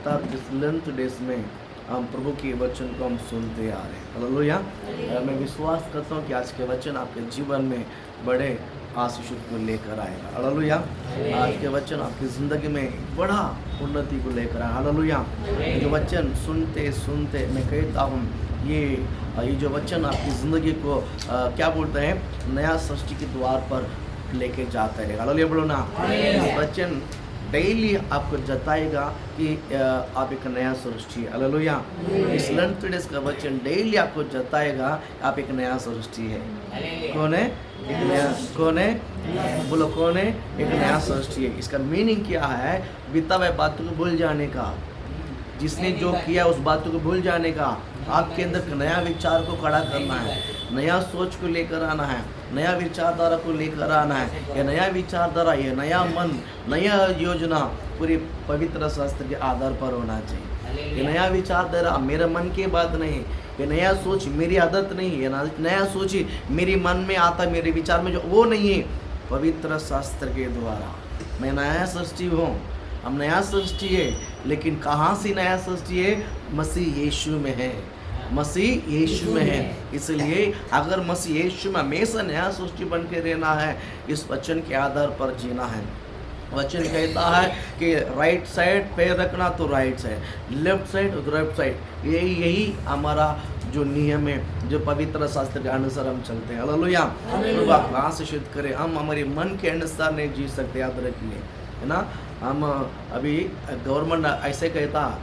लगातार इस length days में हम प्रभु के वचन को हम सुनते आ रहे हैं। हालेलुया। मैं विश्वास करता हूँ कि आज के वचन आपके जीवन में बड़े आशीष को लेकर आएगा। हालेलुया। आज के वचन आपकी ज़िंदगी में बड़ा उन्नति को लेकर आए। हालेलुया। जो वचन सुनते सुनते मैं कहता हूँ ये जो वचन आपकी ज़िंदगी को क्या बोलते हैं, नया सृष्टि के द्वार पर लेके जाता है। हालेलुया बोलो ना। वचन डेली आपको जताएगा कि आप एक नया सृष्टि। हालेलुया। इस लेंथ डेज का वचन डेली आपको जताएगा आप एक नया सृष्टि है। कौन है? एक नया। कौन है? बोलो कौन है? एक नया सृष्टि है। इसका मीनिंग क्या है? बीता हुआ बातों को भूल जाने का, जिसने जो किया उस बातों को भूल जाने का, आपके अंदर नया विचार को खड़ा करना है, नया सोच को लेकर आना है, नया विचारधारा को लेकर आना है। ये नया विचारधारा, ये नया मन, नया योजना पूरी पवित्र शास्त्र के आधार पर होना चाहिए। ये नया विचारधारा मेरे मन की बात नहीं, ये नया सोच मेरी आदत नहीं, ये नया सोच ही मेरे मन में आता, मेरे विचार में जो वो नहीं है, पवित्र शास्त्र के द्वारा मैं नया सृष्टि हूँ। हम नया सृष्टि है, लेकिन कहाँ से नया सृष्टि है? मसीह यीशु में है। मसीह यीशु में है। इसलिए अगर मसीह यीशु में हमेशा नया सृष्टि बन के रहना है, इस वचन के आधार पर जीना है। वचन कहता है कि राइट साइड पैर रखना तो राइट साइड, लेफ्ट साइड तो लेफ्ट साइड। यही हमारा जो नियम है, जो पवित्र शास्त्र के अनुसार हम चलते हैं। हालेलुया। प्रभु आप आशीषित करें। हम हमारे मन के अनुसार नहीं जी सकते, याद रखिए, है ना। हम अभी गवर्नमेंट ऐसे कहता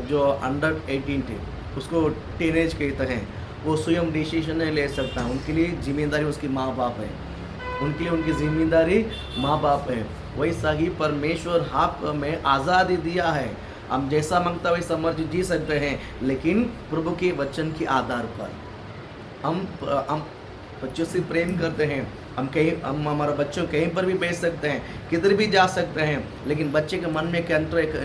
जो अंडर 18 थे उसको टीनेज कहते हैं, वो स्वयं डिसीजन नहीं ले सकता। उनके लिए जिम्मेदारी उसके माँ बाप है, उनके लिए उनकी जिम्मेदारी माँ बाप है। वैसा ही परमेश्वर आप में आज़ादी दिया है, हम जैसा मांगता वैसा मर्जी जी सकते हैं, लेकिन प्रभु के वचन के आधार पर हम बच्चों से प्रेम करते हैं। हम हमारा बच्चों कहीं पर भी भेज सकते हैं, किधर भी जा सकते हैं, लेकिन बच्चे के मन में एक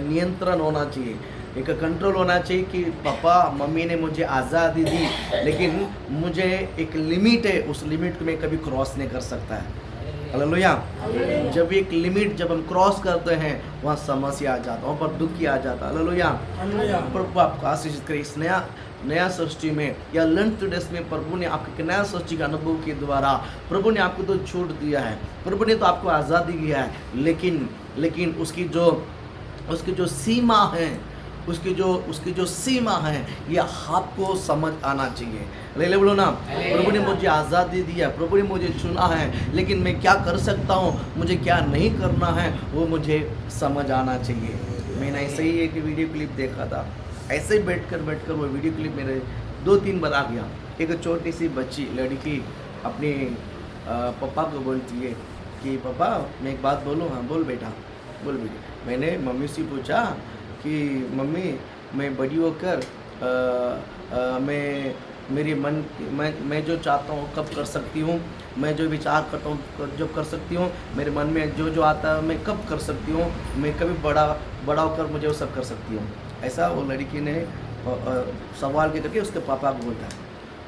नियंत्रण होना चाहिए, एक कंट्रोल होना चाहिए कि पापा मम्मी ने मुझे आज़ादी दी, लेकिन मुझे एक लिमिट है, उस लिमिट को मैं कभी क्रॉस नहीं कर सकता है। हालेलुया। जब एक लिमिट जब हम क्रॉस करते हैं, वहाँ समस्या आ जाता है, वहाँ पर दुखी आ जाता है। हालेलुया। प्रभु आपको आशीष करे। इस नया सृष्टि में या लेंथ डेज में प्रभु ने आपके नया सृष्टि का अनुभव के द्वारा प्रभु ने आपको तो छूट दिया है, प्रभु ने तो आपको आज़ादी दिया है, लेकिन उसकी जो सीमा है, उसकी जो सीमा है, ये आपको समझ आना चाहिए। ले बोलो ना। प्रभु ने मुझे आज़ादी दिया, प्रभु ने मुझे चुना है, लेकिन मैं क्या कर सकता हूँ, मुझे क्या नहीं करना है, वो मुझे समझ आना चाहिए। मैंने ऐसे ही एक वीडियो क्लिप देखा था, ऐसे ही बैठकर वो वीडियो क्लिप मेरे 2-3 बार आ गया। एक छोटी सी बच्ची लड़की अपने पापा को बोलती है कि पापा मैं एक बात बोलूँ? हाँ बोल बेटा, बोल बेटा। मैंने मम्मी से पूछा कि मम्मी मैं बड़ी होकर मैं जो चाहता हूँ कब कर सकती हूँ, मैं जो विचार करता हूँ जब कर सकती हूँ, मेरे मन में जो आता है मैं कब कर सकती हूँ, मैं कभी बड़ा होकर मुझे वो सब कर सकती हूँ। ऐसा वो लड़की ने सवाल के करके उसके पापा को बोलता है।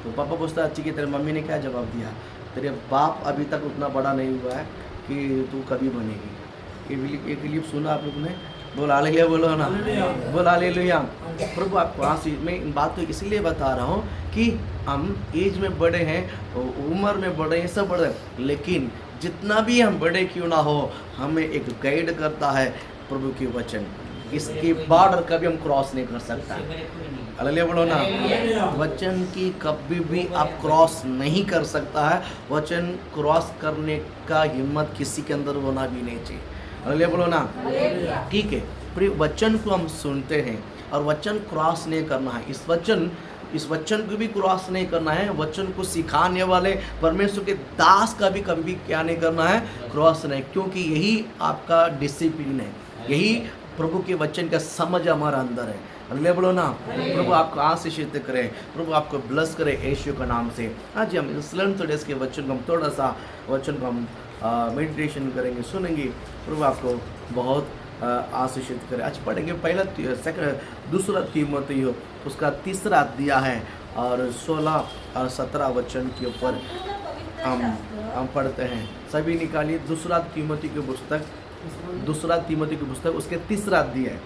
तो पापा पूछता है अच्छी कि तेरे मम्मी ने क्या जवाब दिया? तेरे बाप अभी तक उतना बड़ा नहीं हुआ है कि तू कभी बनेगी। ये क्लिप सुना आप लोग ने? बोल हालेलुया बोलो ना, बोल हालेलुया। प्रभु आपको आशीष। मैं इन बात तो इसलिए बता रहा हूँ कि हम एज में बड़े हैं, उम्र में बड़े हैं, सब बड़े हैं, लेकिन जितना भी हम बड़े क्यों ना हो, हमें एक गाइड करता है प्रभु के वचन। इसके बॉर्डर कभी हम क्रॉस नहीं कर सकता। हालेलुया बोलो ना। वचन की कभी भी आप क्रॉस नहीं कर सकता है। वचन क्रॉस करने का हिम्मत किसी के अंदर होना भी नहीं चाहिए। हालेलुया बोलो ना। ठीक है, फिर वचन को हम सुनते हैं और वचन क्रॉस नहीं करना है। इस वचन को भी क्रॉस नहीं करना है। वचन को सिखाने वाले परमेश्वर के दास का भी कभी क्या नहीं करना है, क्रॉस नहीं, क्योंकि यही आपका डिसिप्लिन है, यही प्रभु के वचन का समझ हमारा अंदर है। हालेलुया बोलो ना। प्रभु आपको आशीषित करे, प्रभु आपको ब्लेस करे यीशु का नाम से। आज हम इस लेंथ डेज के वचन को हम थोड़ा सा वचन को हम मेडिटेशन करेंगे, सुनेंगे। प्रभु आपको बहुत आशीषित करे। आज पढ़ेंगे दूसरा तीमुथियुस उसका 3 अध्याय है और 16 और 17 वचन के ऊपर हम पढ़ते हैं। सभी निकालिए दूसरा तीमुथियुस की पुस्तक उसके 3 अध्याय है।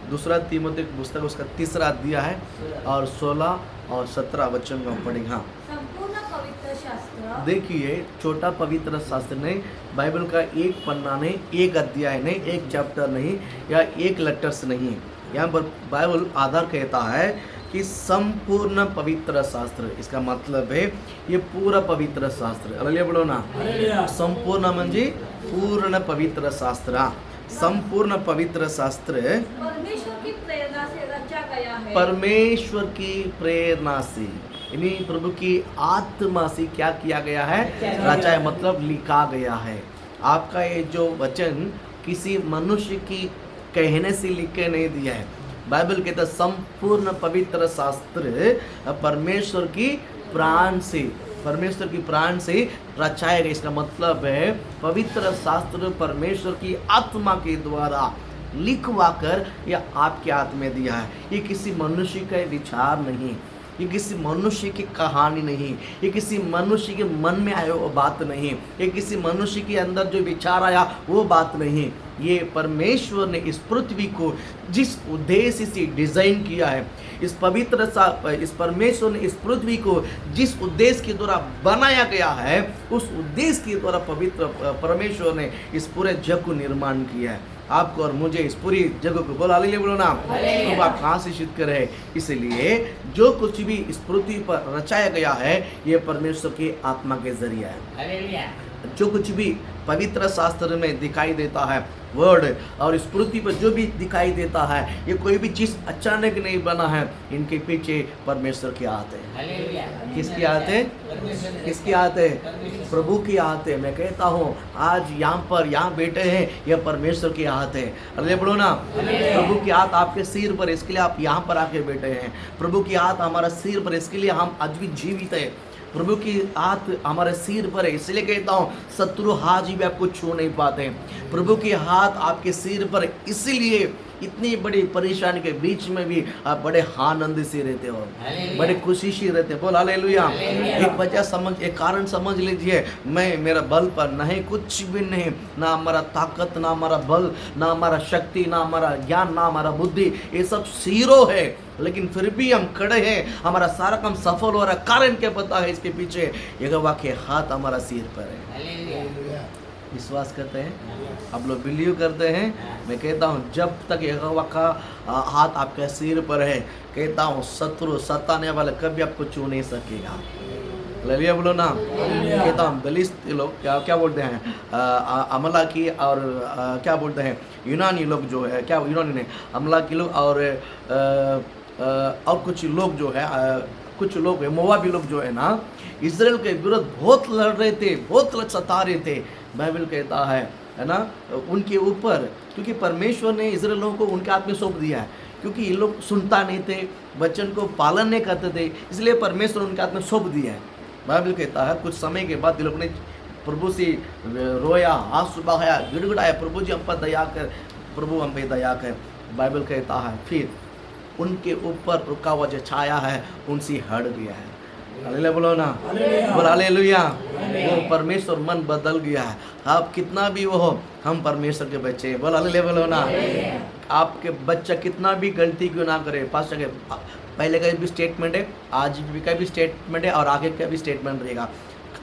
दूसरा तीमुथियुस की पुस्तक उसका 3रा अध्याय है और 16 और 17 वचन में हम पढ़ेंगे। हाँ, संपूर्ण पवित्र शास्त्र देखिए, छोटा पवित्र शास्त्र नहीं, बाइबल का एक पन्ना नहीं, एक अध्याय नहीं, एक चैप्टर नहीं, या एक लेटर्स नहीं। यहाँ पर बाइबल आधार कहता है कि संपूर्ण पवित्र शास्त्र, इसका मतलब है ये पूरा पवित्र शास्त्र। हालेलुया बोलो ना। संपूर्ण म्हणजे पूर्ण पवित्र शास्त्र। संपूर्ण पवित्र शास्त्र परमेश्वर की प्रेरणा से रचा गया है। परमेश्वर की प्रेरणा से, यानी प्रभु की आत्मा से क्या किया गया है? रचा है, मतलब लिखा गया है। आपका ये जो वचन किसी मनुष्य की कहने से लिख के नहीं दिया है। बाइबल कहता है संपूर्ण पवित्र शास्त्र परमेश्वर की प्राण से, परमेश्वर की प्राण से रचाया गया। इसका मतलब है पवित्र शास्त्र परमेश्वर की आत्मा के द्वारा लिखवा कर यह आपके हाथ में दिया है। ये किसी मनुष्य का विचार नहीं, ये किसी मनुष्य की कहानी नहीं, ये किसी मनुष्य के मन में आया वो बात नहीं, ये किसी मनुष्य के अंदर जो विचार आया वो बात नहीं। ये परमेश्वर ने इस पृथ्वी को जिस उद्देश्य से डिजाइन किया है, इस परमेश्वर ने इस पृथ्वी को जिस उद्देश्य के द्वारा बनाया गया है, उस उद्देश्य के द्वारा पवित्र परमेश्वर ने इस पूरे जग को निर्माण किया है। आपको और मुझे इस पूरी जगह को बोला हालेलुया बोलो ना। तो आप आशीषित करे। इसलिए जो कुछ भी इस पृथ्वी पर रचाया गया है ये परमेश्वर की आत्मा के जरिए है। जो कुछ भी पवित्र शास्त्र में दिखाई देता है वर्ड, और इस पृथ्वी पर जो भी दिखाई देता है ये कोई भी चीज अचानक नहीं बना है, इनके पीछे परमेश्वर के हाथ है। किसके हाथ है? किसके हाथ है? प्रभु के हाथ है। मैं कहता हूँ आज यहाँ बैठे हैं, यह परमेश्वर के हाथ है। अरे बोलो ना, प्रभु के हाथ आपके सिर पर, इसके लिए आप यहाँ पर आके बैठे हैं। प्रभु के हाथ हमारा सिर पर, इसके लिए हम आज भी जीवित है। प्रभु की हाथ हमारे सिर पर है, इसलिए कहता हूँ शत्रु हाथ भी आपको छू नहीं पाते। प्रभु की हाथ आपके सिर पर, इसीलिए इतनी बड़ी परेशानी के बीच में भी आप बड़े आनंद से रहते हो, बड़े खुशी से रहते हो। बोल हालेलुया। एक कारण समझ लीजिए, मेरा बल पर नहीं, कुछ भी नहीं, ना हमारा ताकत, ना हमारा बल, ना हमारा शक्ति, ना हमारा ज्ञान, ना हमारा बुद्धि, ये सब जीरो है। लेकिन फिर भी हम खड़े हैं, हमारा सारा काम सफल हो रहा है। कारण क्या पता है? इसके पीछे यहोवा के हाथ हमारा सिर पर है। विश्वास करते हैं? आप लोग बिलीव करते हैं? मैं कहता हूँ जब तक यहोवा का हाथ आपके सिर पर है, कहता हूँ शत्रु सताने वाले कभी आपको छू नहीं सकेगा। हालेलुया बोलो ना। कहता हूँ बलिस्ती लोग क्या बोलते हैं, अमला की और क्या बोलते हैं यूनानी लोग जो है, क्या यूनानी ने अमला की लोग और कुछ लोग जो है, कुछ लोग है मोआबी लोग जो है ना, इजराइल के विरुद्ध बहुत लड़ रहे थे, बहुत सता रहे थे। बाइबल कहता है ना, उनके ऊपर, क्योंकि परमेश्वर ने इजराइल लोगों को उनके हाथ में सौंप दिया है, क्योंकि ये लोग सुनता नहीं थे, वचन को पालन नहीं करते थे, इसलिए परमेश्वर उनके हाथ में सौंप दिया है। बाइबल कहता है कुछ समय के बाद ये लोग ने प्रभु से रोया, आंसू बहाया, गिड़गिड़ाया, प्रभु जी हम पर दया कर, प्रभु हम पे दया कर। बाइबल कहता है फिर उनके ऊपर रुका हुआ जो छाया है उनसे हट गया है। हालेलुया बोलो ना, बोल हालेलुया। वो परमेश्वर मन बदल गया है। आप कितना भी वो हो, हम परमेश्वर के बच्चे हैं। बोल हालेलुया बोलो ना। आपके बच्चा कितना भी गलती क्यों ना करे, पास्टर के पहले का भी स्टेटमेंट है, आज भी का भी स्टेटमेंट है और आगे का भी स्टेटमेंट रहेगा।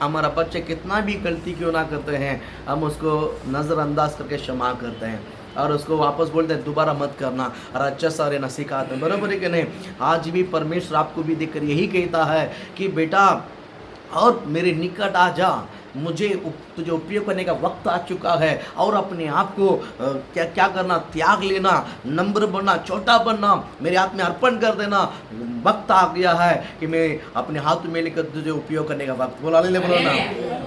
हमारा बच्चे कितना भी गलती क्यों ना करते हैं, हम उसको नज़रअंदाज करके क्षमा करते हैं और उसको वापस बोलते हैं दोबारा मत करना और अच्छा सा रहना सिखाते हैं। बराबर है कि नहीं? आज भी परमेश्वर आपको भी देखकर यही कहता है कि बेटा और मेरे निकट आ जा, मुझे तुझे उपयोग करने का वक्त आ चुका है। और अपने आप को क्या करना, त्याग लेना, नम्र बनना, छोटा बनना, मेरे हाथ में अर्पण कर देना। वक्त आ गया है कि मैं अपने हाथ में लेकर तुझे उपयोग करने का वक्त। बोला ले बोलो ना।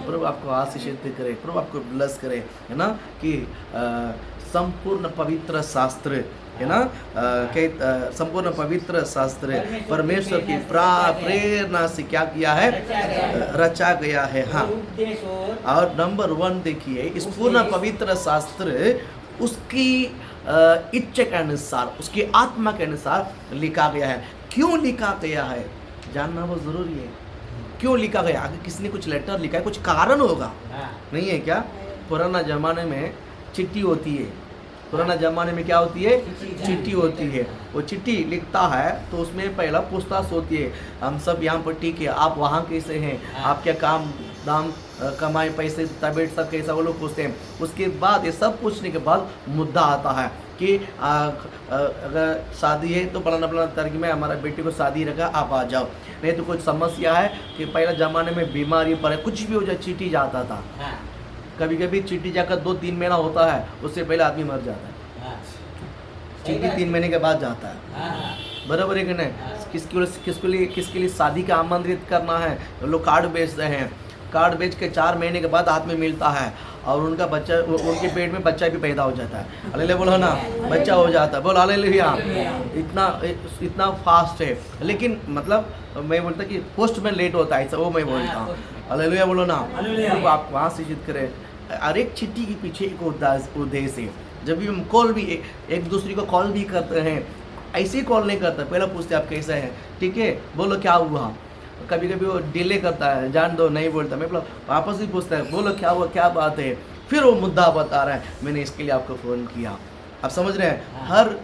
प्रभु आपको आशीषित करे, प्रभु आपको ब्लेस करे, है ना, कि संपूर्ण पवित्र शास्त्र है ना, संपूर्ण पवित्र शास्त्र परमेश्वर की प्रेरणा से क्या किया है, रचा गया है। हाँ, और नंबर 1 देखिए, इस पूर्ण पवित्र शास्त्र उसकी इच्छा के अनुसार, उसकी आत्मा के अनुसार लिखा गया है। क्यों लिखा गया है जानना बहुत जरूरी है। क्यों लिखा गया? आगे किसी ने कुछ लेटर लिखा है, कुछ कारण होगा, नहीं है क्या? पुराना जमाने में चिट्ठी होती है, पुराना जमाने में क्या होती है, चिट्ठी होती है। वो चिट्ठी लिखता है तो उसमें पहला पूछताछ होती है, हम सब यहाँ पर ठीक है, आप वहाँ कैसे हैं, आप क्या काम दाम कमाए, पैसे तबीयत सब कैसा, वो लोग पूछते हैं। उसके बाद ये सब पूछने के बाद मुद्दा आता है कि अगर शादी है तो फलाना फलाना तारीख में हमारा बेटी को शादी रखा, आप आ जाओ। नहीं तो कुछ समस्या है कि पहले ज़माने में बीमारी पड़े, कुछ भी हो जाए चिट्ठी जाता था। कभी कभी चिट्ठी जाकर 2-3 महीना होता है, उससे पहले आदमी मर जाता है। चिट्ठी 3 महीने के बाद जाता है, बराबर है कि नहीं। किसके लिए शादी का आमंत्रित करना है, लोग कार्ड बेचते हैं। कार्ड बेच के 4 महीने के बाद हाथ में मिलता है और उनका बच्चा, उनके पेट में बच्चा भी पैदा हो जाता है। हालेलुया बोलो ना, बच्चा हो जाता है, बोल हालेलुया। इतना फास्ट है, लेकिन मतलब मैं बोलता कि पोस्ट में लेट होता है, ऐसा वो मैं बोलता हूँ। हालेलुया बोलो ना, तो आप वहाँ से जिद करें। हर एक चिट्ठी के पीछे एक उद्देश्य है। जब भी हम कॉल भी एक दूसरे को कॉल भी करते हैं, ऐसे ही कॉल नहीं करते, पहले पूछते आप कैसे हैं, ठीक है, बोलो क्या हुआ। कभी कभी वो डिले करता है, जान दो नहीं बोलता, मैं वापस ही पूछता है, बोलो क्या हुआ, क्या बात है, फिर वो मुद्दा बता रहा है, मैंने इसके लिए आपको फ़ोन किया। आप समझ रहे हैं, हर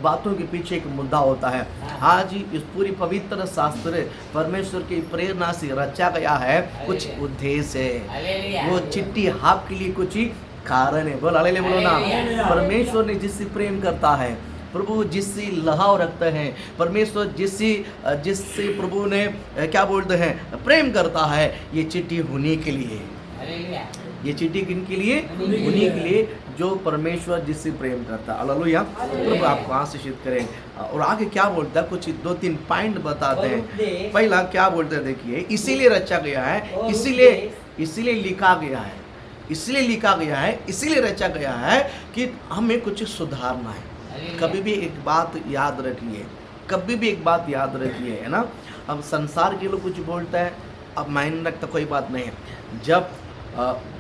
बातों के पीछे एक मुद्दा होता है। आज इस पूरी पवित्र शास्त्र परमेश्वर की प्रेरणा से रचा गया है, कुछ उद्देश्य है। वो चिट्ठी आपके लिए कुछ ही कारण है, बोल हालेलुया बोलो ना। परमेश्वर ने जिससे प्रेम करता है, प्रभु जिससे लगाव रखते हैं, परमेश्वर जिससे प्रभु ने क्या बोलते हैं प्रेम करता है, ये चिट्ठी होने के लिए, ये चिट्ठी किन के लिए, उन्हीं के लिए जो परमेश्वर जिससे प्रेम करता है। हालेलुया, प्रभु आपको आशीषित करें। और आगे क्या बोलता है, कुछ 2-3 पॉइंट बताते हैं। पहला क्या बोलते हैं, देखिए, इसीलिए रचा गया है, इसीलिए लिखा गया है, इसलिए लिखा गया है, इसीलिए रचा गया है कि हमें कुछ सुधारना है। कभी भी एक बात याद रखिए, कभी भी एक बात याद रखिए, है ना। अब संसार के लोग कुछ बोलते हैं, अब मायने रखता कोई बात नहीं है।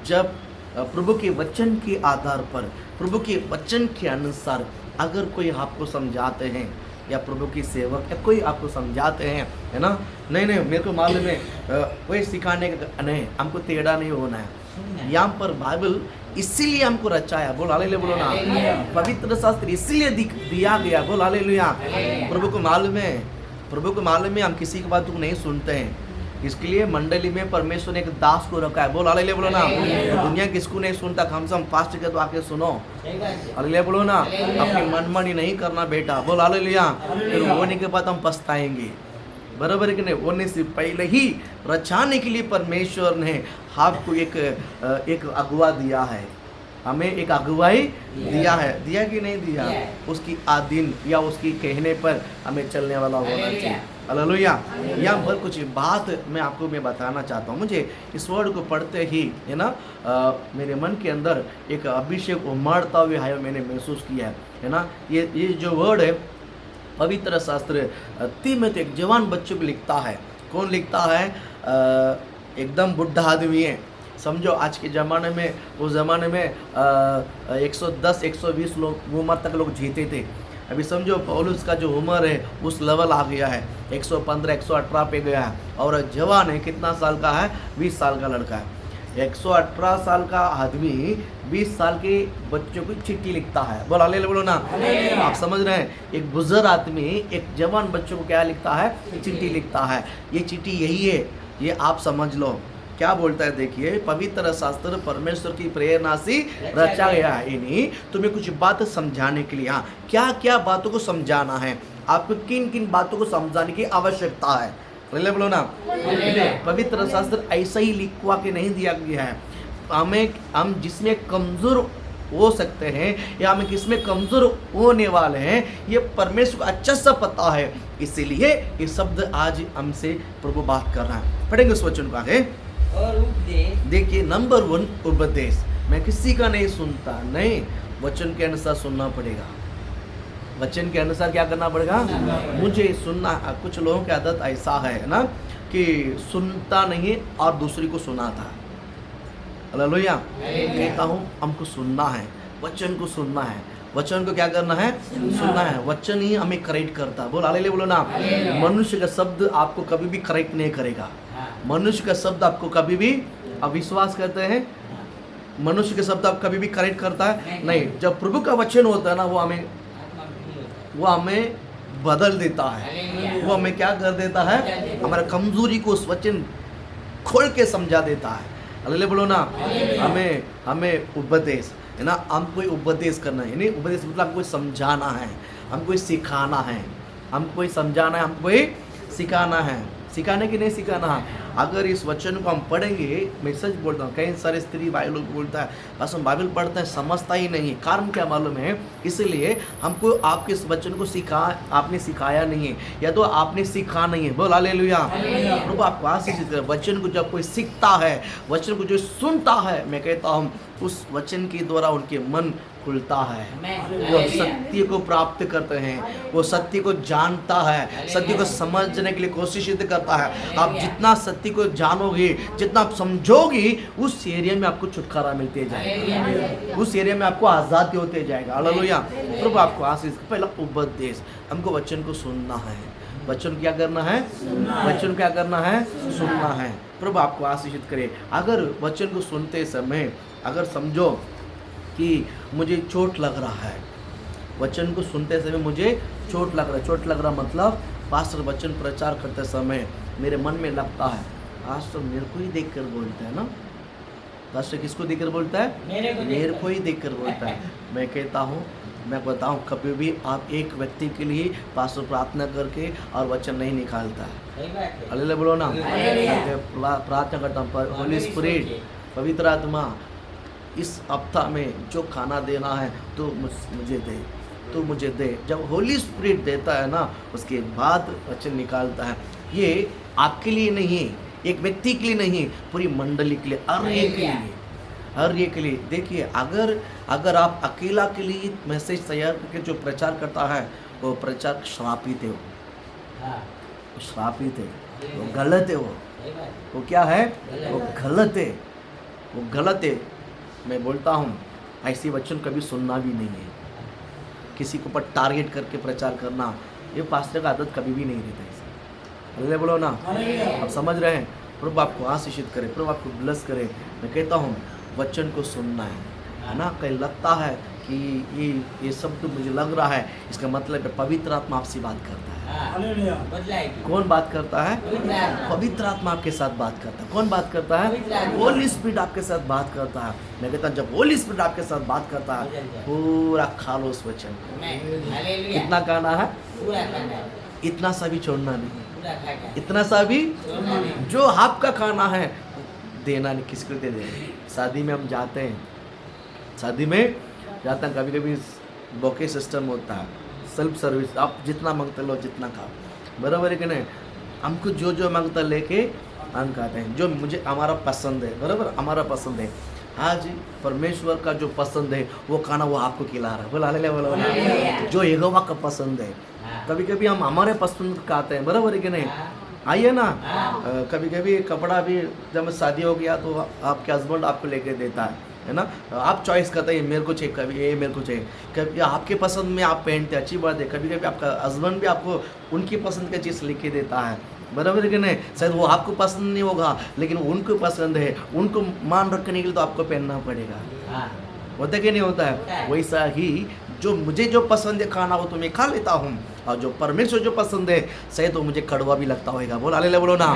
जब प्रभु के वचन के आधार पर, प्रभु के वचन के अनुसार अगर कोई आपको समझाते हैं, या प्रभु की सेवक या कोई आपको समझाते हैं, है ना, नहीं मेरे को मालूम है, कोई सिखाने का नहीं, हमको टेढ़ा नहीं होना है। यहाँ पर बाइबल इसीलिए हमको रचाया, बोल हालेलुया बोलो ना। पवित्र शास्त्र इसीलिए दिया गया, बोल हालेलुया। प्रभु को मालूम है हम किसी की बात को नहीं सुनते हैं, इसके लिए मंडली में परमेश्वर ने एक दास को रखा है, बोल हालेलुया बोलो ना। दुनिया किसको नहीं सुनता, कम से कम फास्ट के तो आके सुनो, हालेलुया बोलो ना। अपनी मनमानी नहीं करना बेटा, बोल हालेलुया। फिर होने के बाद हम पछताएंगे, बराबर है कि नहीं। होने से पहले ही रचाने के लिए परमेश्वर ने आपको एक अगुवा दिया है, हमें एक अगुवाई दिया कि नहीं दिया, उसकी आधीन या उसकी कहने पर हमें चलने वाला होना चाहिए। हालेलुया। यहाँ पर कुछ बात मैं बताना चाहता हूँ। मुझे इस वर्ड को पढ़ते ही, है ना, मेरे मन के अंदर एक अभिषेक उमड़ता हुए है, मैंने महसूस किया है ना। ये जो वर्ड है पवित्र शास्त्र तीमुथियुस एक जवान बच्चे को लिखता है। कौन लिखता है, एकदम बुढ़ा आदमी है, समझो आज के ज़माने में, उस ज़माने में 110-120 लोग उम्र तक लोग जीते थे। अभी समझो पौलुस का जो उम्र है उस लेवल आ गया है, 115-118 पे गया है, और जवान है, कितना साल का है, 20 साल का लड़का है। 118 साल का आदमी 20 साल के बच्चों को चिट्ठी लिखता है, बोल हालेलुया बोलो ना। आप समझ रहे हैं, एक बुजुर्ग आदमी एक जवान बच्चों को क्या लिखता है, चिट्ठी लिखता है। ये चिट्ठी यही है, ये आप समझ लो। क्या बोलता है, देखिए, पवित्र शास्त्र परमेश्वर की प्रेरणा से रचा गया है, इन्हीं तुम्हें कुछ बात समझाने के लिए। हाँ, क्या क्या बातों को समझाना है, आपको किन किन बातों को समझाने की आवश्यकता है, बोलो ना। पवित्र शास्त्र ऐसा ही लिखवा के नहीं दिया गया है। हम जिसमें कमज़ोर हो सकते हैं या हमें किसमें कमज़ोर होने वाले हैं, ये परमेश्वर को अच्छा सा पता है, इसीलिए ये शब्द आज हमसे प्रभु बात कर रहा है। पढ़ेंगे उस वचन को आगे। और उपदेश, देखिए, नंबर 1 उपदेश। मैं किसी का नहीं सुनता, नहीं, वचन के अनुसार सुनना पड़ेगा। वचन के अनुसार क्या करना पड़ेगा, मुझे सुनना। कुछ लोगों की आदत ऐसा है ना कि सुनता नहीं और दूसरी को सुनाता है। हालेलुया। कहता हूँ हमको सुनना है, वचन को सुनना है, वचन को क्या करना है, सुनना है। वचन ही हमें करेक्ट करता है, बोल हालेलुया बोलो ना। मनुष्य का शब्द आपको कभी भी करेक्ट नहीं करेगा। मनुष्य का शब्द आपको कभी भी, अविश्वास करते हैं, मनुष्य के शब्द आप कभी भी करेक्ट करता है नहीं। जब प्रभु का वचन होता है ना, वो हमें बदल देता है। वो हमें क्या कर देता है, हमारा कमजोरी को उस वचन खोल के समझा देता है। अल्लाह बोलो ना, हमें उपदेश है ना, हमको उपदेश करना है। नहीं, उपदेश मतलब हमको समझाना है, हमको सिखाना है, हमको समझाना है, हमको सिखाना है। सिखाने की नहीं सिखाना है। अगर इस वचन को हम पढ़ेंगे, मैं सच बोलता हूँ, कई सारे स्त्री भाई लोग बोलता है बस हम बाइबल पढ़ते हैं, समझता ही नहीं। कारण क्या मालूम है? इसलिए हमको आपके इस वचन को आपने सिखाया नहीं है, या तो आपने सीखा नहीं है। बोल हालेलुया। प्रभु आपको आशीष दे। वचन को जब कोई सीखता है, वचन को जो सुनता है, मैं कहता हूँ उस वचन के द्वारा उनके मन खुलता है, वो सत्य को प्राप्त करते हैं, वो सत्य को जानता है, सत्य को समझने के लिए कोशिश करता है। आप जितना सत्य को जानोगे, जितना आप समझोगे, उस एरिया में आपको छुटकारा मिलते जाएगा, उस एरिया में आपको आज़ादी होते जाएगा। हालेलुया। प्रभु आपको आशीष। पहला उपदेश, हमको वचन को सुनना है। वचन क्या करना है? वचन क्या करना है? सुनना है। प्रभु आपको आशीषित करे। अगर वचन को सुनते समय अगर समझो कि मुझे चोट लग रहा है, वचन को सुनते समय मुझे चोट लग रहा है। चोट लग रहा मतलब पास्टर वचन प्रचार करते समय मेरे मन में लगता है पास्टर मेरे को ही देख कर बोलता है ना। पास्टर किसको देख कर बोलता है? मेरे को ही देख कर बोलता है। मैं कहता हूँ, मैं बताऊँ, कभी भी आप एक व्यक्ति के लिए पास्टर प्रार्थना करके और वचन नहीं निकालता है। हालेलुया बोलो ना। प्रार्थना करता हूँ, होली स्पिरिट, पवित्र आत्मा, इस हफ्ता में जो खाना देना है तो मुझे दे, तो मुझे दे। जब होली स्पिरिट देता है ना, उसके बाद वचन निकालता है। ये आपके लिए नहीं, एक व्यक्ति के लिए नहीं, पूरी मंडली के लिए, हर एक के लिए, हर एक के लिए। देखिए, अगर आप अकेला के लिए मैसेज तैयार करके जो प्रचार करता है, वो प्रचार श्रापित है, वो श्रापित है, वो गलत है। वो क्या है? वो गलत है, वो गलत है। मैं बोलता हूँ ऐसी वचन कभी सुनना भी नहीं है। किसी को पर टारगेट करके प्रचार करना, ये पास्टर का आदत कभी भी नहीं रहता है। अरे बोलो ना, आप समझ रहे हैं? प्रभु आपको आशीषित करे, प्रभु आपको ब्लेस करे। मैं कहता हूँ वचन को सुनना है ना। कहीं लगता है कि ये सब तो मुझे लग रहा है, इसका मतलब है पवित्र आत्मा आपसे बात करता है। कौन बात करता है? पवित्र आत्मा आपके साथ बात करता है। कौन बात करता है? होली स्पिरिट आपके साथ बात करता है। मैं कहता हूँ जब होली स्पिरिट आपके साथ बात करता है, पूरा खा लो उस वचन। कितना खाना है? इतना सा भी छोड़ना नहीं, इतना सा भी जो आपका खाना है देना नहीं। किसको दे देना? शादी में हम जाते हैं, शादी में जाते हैं, कभी कभी बॉके सिस्टम होता है, सेल्फ सर्विस, आप जितना मांगते लो जितना खाओ, बराबर है कि नहीं? हमको जो जो मांगता लेके हम खाते हैं, जो मुझे हमारा पसंद है, बराबर, हमारा पसंद है। आज परमेश्वर का जो पसंद है वो खाना वो आपको खिला रहा है। बोला हालेलुया, बोला जो यहोवा का पसंद है। कभी कभी हम हमारे पसंद खाते हैं, बराबर है कि नहीं? आइए ना, कभी कभी कपड़ा भी जब शादी हो गया तो आपके हस्बैंड आपको लेके देता है ना। आप चॉइस करते हैं मेरे को चाहिए, कभी ये मेरे को चाहिए, कभी आपके पसंद में आप पहनते, अच्छी बात है। कभी कभी आपका हस्बैंड भी आपको उनकी पसंद का चीज़ लिख के देता है, बराबर है कि नहीं? शायद वो आपको पसंद नहीं होगा लेकिन उनको पसंद है, उनको मान रखने के लिए तो आपको पहनना पड़ेगा। होता कि नहीं होता है? वैसा ही जो मुझे जो पसंद है खाना वो तो मैं खा लेता हूँ, और जो परमेश्वर जो पसंद है शायद तो मुझे कड़वा भी लगता होगा। बोल हालेलुया, बोलो ना।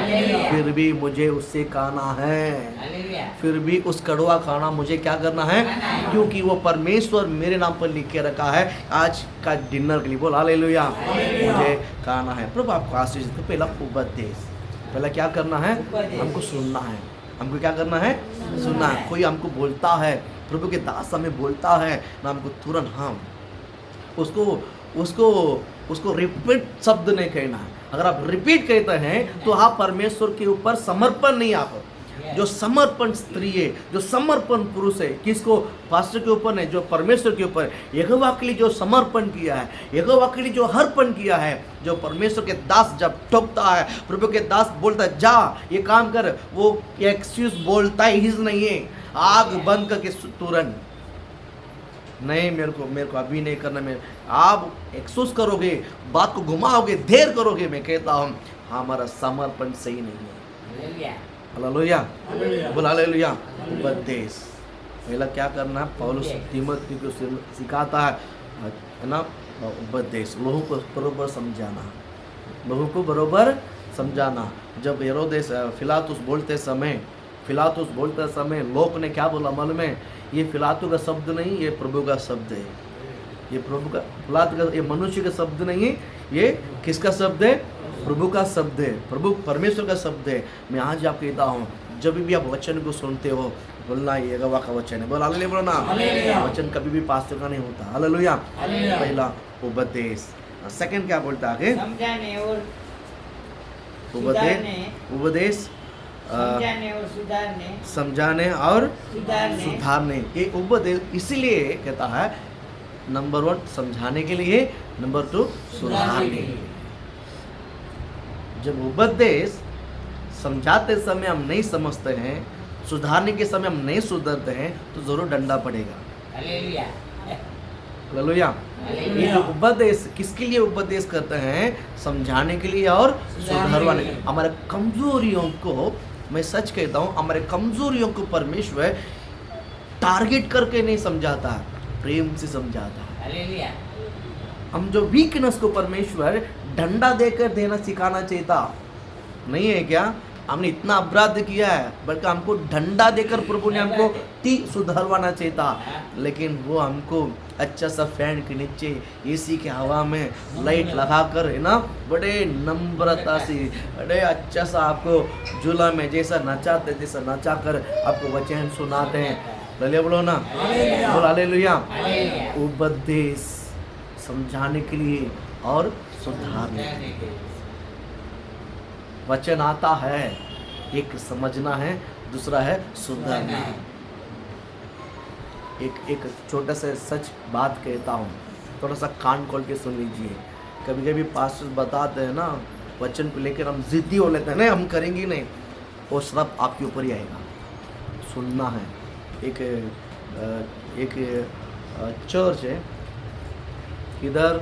फिर भी मुझे उससे खाना है, फिर भी उस कड़वा खाना मुझे क्या करना है, क्योंकि वो परमेश्वर मेरे नाम पर लिख के रखा है आज का डिनर के लिए। बोल हालेलुया, मुझे खाना है। प्रभु आपको आशीष दे। पहला उपदेश, पहला क्या करना है? हमको सुनना है। हमको क्या करना है? सुनना है। कोई हमको बोलता है, प्रभु के दास हमें बोलता है ना, हमको तुरंत हम उसको रिपीट शब्द नहीं कहना है। अगर आप रिपीट कहते हैं तो आप परमेश्वर के ऊपर समर्पण नहीं। आप जो समर्पण स्त्री है, जो समर्पण पुरुष है, किसको? पास्टर के ऊपर नहीं, जो परमेश्वर के ऊपर, यहोवा के लिए जो समर्पण किया है, यहोवा के लिए जो अर्पण किया है, जो परमेश्वर के दास जब ठोकता है, प्रभु के दास बोलता है जा ये काम कर, वो एक्सक्यूज बोलता ही नहीं है। आग बंद करके तुरंत नहीं, मेरे को अभी नहीं करना। मैं आप एक्सक्यूज करोगे, बात को घुमाओगे, देर करोगे, मैं कहता हूँ हमारा समर्पण सही नहीं है। हालेलुया, बोल हालेलुया। उपदेश, पहला क्या करना है, पौलुस तीमुथियुस को सिखाता है ना, उपदेश, लोगों को बरोबर समझाना, लोगों को बरोबर समझाना। जब हेरोदेस फिलातुस बोलते समय लोग ने क्या बोला मालूम है, ये फिलातु का शब्द नहीं, ये प्रभु का शब्द है, ये प्रभु का, फिलातु का, ये मनुष्य का शब्द नहीं, ये किसका शब्द है, प्रभु का शब्द है, प्रभु परमेश्वर का शब्द है। मैं आज आपको कहता हूँ, जब भी आप वचन को सुनते हो, बोलना ये यहोवा का वचन है, बोल हालेलुया, बोलो ना, वचन कभी भी पास्टर का नहीं होता। हालेलुया। पहला उपदेश, सेकंड क्या बोलता है आगे, समझाने और उपदेश समझाने और सुधारने। ये उपदेश इसलिए कहता है, नंबर 1 समझाने के लिए, नंबर 2 सुधारने के लिए। जब उपदेश समझाते समय हम नहीं समझते हैं, सुधारने के समय हम नहीं सुधरते हैं, तो जरूर डंडा पड़ेगा। हालेलुया। हालेलुया। ये जो उपदेश किसके लिए उपदेश करते हैं, समझाने के लिए और सुधारवाने। हमारे कमजोरियों को, मैं सच कहता हूँ, हमारे कमजोरियों को परमेश्वर टारगेट करके नहीं समझाता, प्रेम से समझाता है। हालेलुया। हम जो वीकनेस को परमेश्वर डंडा देकर देना सिखाना चाहता नहीं है क्या, हमने इतना अपराध किया है, बल्कि हमको डंडा देकर प्रभु ने हमको सुधरवाना चाहता, लेकिन वो हमको अच्छा सा फैन के नीचे एसी के हवा में लाइट लगाकर, है ना, बड़े नम्रता से, बड़े अच्छा सा आपको झूला में जैसा नचाते जैसा नचा कर आपको वचन सुनाते हैं। हालेलुया बोलो ना, बोल हालेलुया। उपदेश समझाने के लिए और सुधारने के लिए। वचन आता है, एक समझना है, दूसरा है सुधारना है। एक छोटा सा सच बात कहता हूँ, थोड़ा सा कान खोल के सुन लीजिए। कभी कभी पास्टर बताते हैं ना, वचन को लेकर हम जिद्दी हो लेते हैं, नहीं हम करेंगे नहीं, वो श्राप आपके ऊपर ही आएगा। सुनना है। एक चर्च है इधर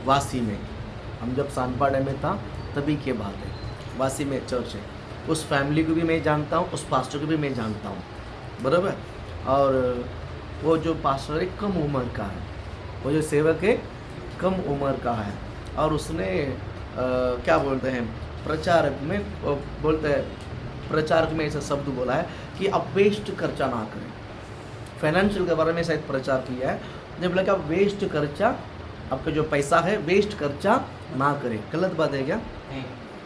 वासी में, हम जब सानपाड़े में था तभी की बात है, वासी में चर्च है। उस फैमिली को भी मैं जानता हूँ, उस पास्टर को भी मैं जानता हूँ, बराबर। और वो जो पास्टर है कम उम्र का है, वो जो सेवक है कम उम्र का है, और उसने क्या बोलते हैं, प्रचारक में बोलते हैं, प्रचारक में ऐसा शब्द बोला है कि आप वेस्ट खर्चा ना करें। फाइनेंशियल के बारे में शायद प्रचार किया है, जब बोला कि आप वेस्ट खर्चा, आपका जो पैसा है वेस्ट खर्चा ना करें। गलत बात है क्या?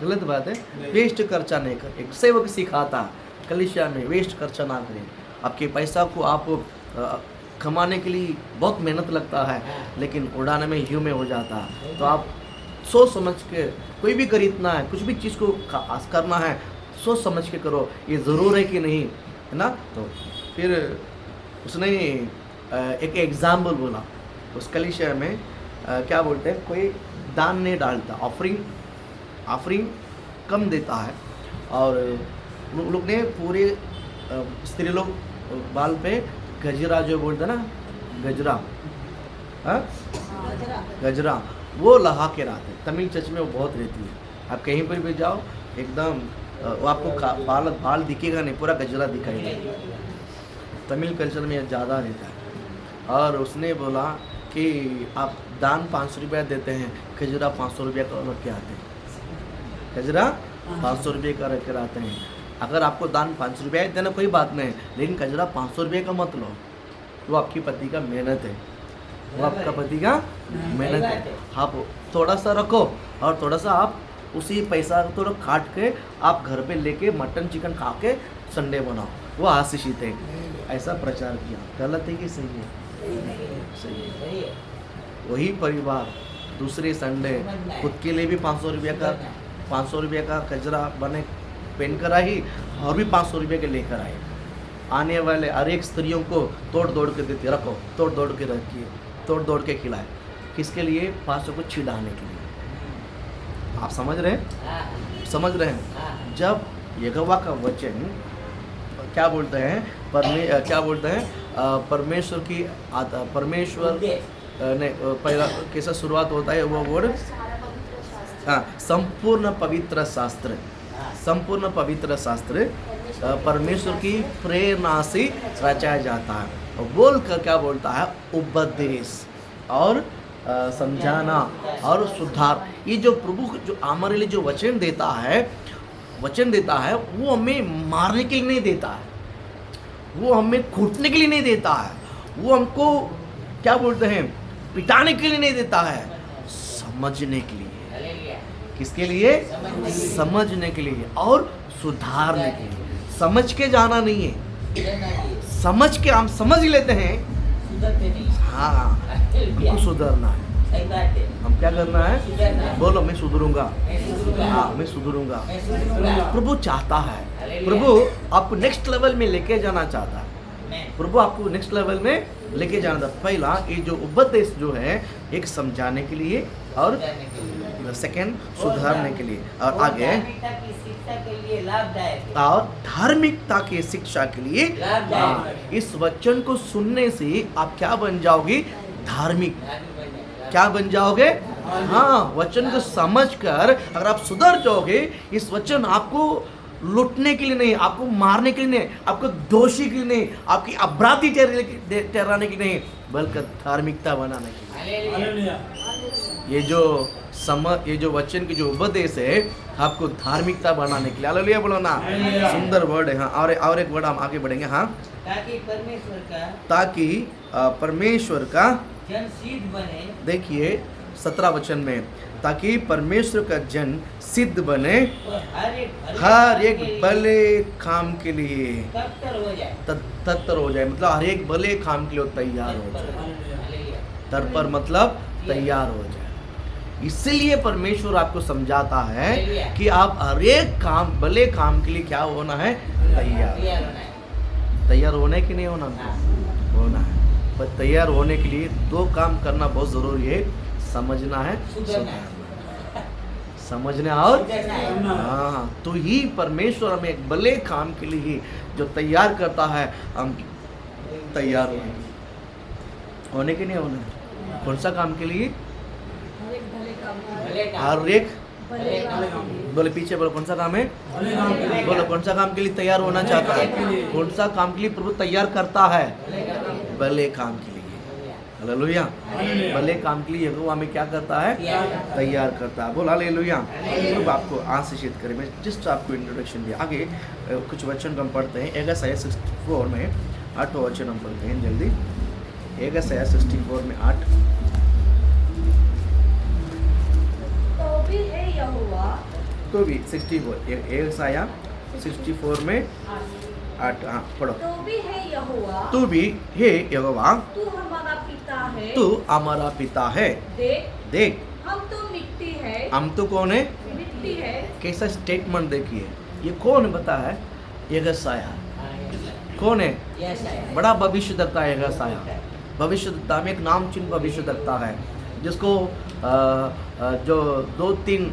गलत बात है, वेस्ट खर्चा नहीं कर। एक सेवक सिखाता कलीसिया में, वेस्ट खर्चा ना करें। आपके पैसा को आप कमाने के लिए बहुत मेहनत लगता है, लेकिन उड़ाने में ह्यू में हो जाता है। तो आप सोच समझ के, कोई भी खरीदना है, कुछ भी चीज़ को करना है, सोच समझ के करो, ये ज़रूर है कि नहीं, है ना। तो फिर उसने एक एग्जाम्पल बोला, उस कलीसिया में क्या बोलते हैं, कोई दान नहीं डालता, ऑफरिंग कम देता है, और लोग ने पूरे स्त्री लोग बाल पे गजरा, जो बोलते हैं ना गजरा, गजरा वो लगा के रहते। तमिल चर्च में वो बहुत रहती है, आप कहीं पर भी जाओ एकदम वो आपको बाल दिखेगा नहीं, पूरा गजरा दिखाई देगा। तमिल कल्चर में ज़्यादा रहता है। और उसने बोला कि आप दान 500 रुपया देते हैं, गजरा 500 रुपया का रख के आते हैं, गजरा 500 रुपये का रख कर आते हैं। अगर आपको दान 500 रुपया देना कोई बात नहीं, लेकिन गजरा 500 रुपये का मत लो, वो आपकी पति का मेहनत है, वो आपका पति का मेहनत है। आप थोड़ा सा रखो, और थोड़ा सा आप उसी पैसा थोड़ा काट के आप घर पे लेके मटन चिकन खा के संडे बनाओ, वो आशीषित है। ऐसा प्रचार किया। गलत है कि सही है? सही है। वही परिवार दूसरे संडे खुद के लिए भी 500 रुपये का गजरा बने पहन कर आई, और भी 500 रुपये के लेकर आए। आने वाले हर एक स्त्रियों को तोड़ दौड़ के देते, रखो, तोड़ दौड़ के रखिए, तोड़ दौड़ के खिलाए। किसके लिए? पास्टर को छिड़ाने के लिए। आप समझ रहे हैं? समझ रहे हैं? जब यहोवा का वचन क्या बोलते हैं, क्या बोलते हैं, परमेश्वर ने पहला कैसा शुरुआत होता है, वो वर्ड, हाँ, संपूर्ण पवित्र शास्त्र, संपूर्ण पवित्र शास्त्र परमेश्वर की प्रेरणा से रचाया जाता है। और बोल कर क्या बोलता है? उपदेश और समझाना और सुधार। ये जो प्रभु जो हमारे लिए जो वचन देता है वो हमें मारने के लिए नहीं देता है, वो हमें कूटने के लिए नहीं देता है, वो हमको क्या बोलते हैं पिटाने के लिए नहीं देता है, समझने के लिए। किसके लिए? समझने के लिए और सुधारने के लिए। समझ के जाना नहीं है, समझ के हम समझ लेते हैं, हाँ हमको सुधरना है। हम क्या करना है? बोलो मैं सुधरूंगा, हाँ मैं सुधरूंगा। प्रभु चाहता है, प्रभु आपको नेक्स्ट लेवल में लेके जाना चाहता है। प्रभु आपको नेक्स्ट लेवल में लेके जाना था। पहला ये जो उपदेश जो है एक समझाने के लिए और सेकंड सुधारने के लिए और आगे और धार्मिकता की शिक्षा के लिए। इस वचन को सुनने से आप क्या बन जाओगे? धार्मिक। क्या बन जाओगे? हाँ, वचन को समझकर अगर आप सुधर जाओगे, इस वचन आपको लूटने के लिए नहीं, आपको मारने के लिए नहीं, आपको दोषी के लिए नहीं, आपकी अपराधी ठहराने के लिए नहीं, बल्कि धार्मिकता बनाने के लिए। ये जो वचन की जो उपदेश है आपको धार्मिकता बनाने के लिए। हालेलुया बोलो ना। सुंदर वर्ड है। हाँ, और एक वर्ड हम आगे बढ़ेंगे। हाँ, ताकि परमेश्वर का जन सिद्ध बने। देखिए 17 वचन में, ताकि परमेश्वर का जन सिद्ध बने हर एक भले काम के लिए तत्पर हो जाए। मतलब हर एक भले काम के लिए तैयार हो जाए। तत्पर मतलब तैयार हो जाए। इसलिए परमेश्वर आपको समझाता है कि आप हर एक काम भले काम के लिए क्या होना है? तैयार होने की नहीं होना है। पर तैयार होने के लिए दो काम करना बहुत जरूरी है। समझना है, समझना और हाँ, तो ही परमेश्वर हमें एक भले काम के लिए जो तैयार करता है, हम तैयार होने के नहीं होना। कौन सा काम के लिए? हर एक बोले पीछे बोलो कौन सा काम है? बोलो कौन सा काम के लिए तैयार होना चाहता है? कौन सा काम के लिए प्रभु तैयार करता है? भले काम के लिए। हालेलुया। भले काम के लिए यहोवा हमें क्या करता है? तैयार करता है। बोल हालेलुया। प्रभु आपको आशीषित करे। मैं जस्ट आपको इंट्रोडक्शन दिया। आगे कुछ वचन हम पढ़ते हैं। यशायाह 64 में 8वां वचन हम पढ़ते हैं जल्दी। यशायाह 64 में 8। तो भी 64 यशायाह 64 में 8। हाँ पढ़ो। तो भी है यहोवा, तू भी हे यहोवा, तू हमारा पिता है, तू हमारा पिता है। देख हम तो मिट्टी है। हम तो कौन है? मिट्टी है। कैसा स्टेटमेंट देखिए। ये कौन बता है? यशायाह। कौन है? बड़ा भविष्यद्वक्ता है यशायाह। भविष्यद्वक्ता में एक नामचीन भविष्यद्वक्ता है, जिसको जो 2-3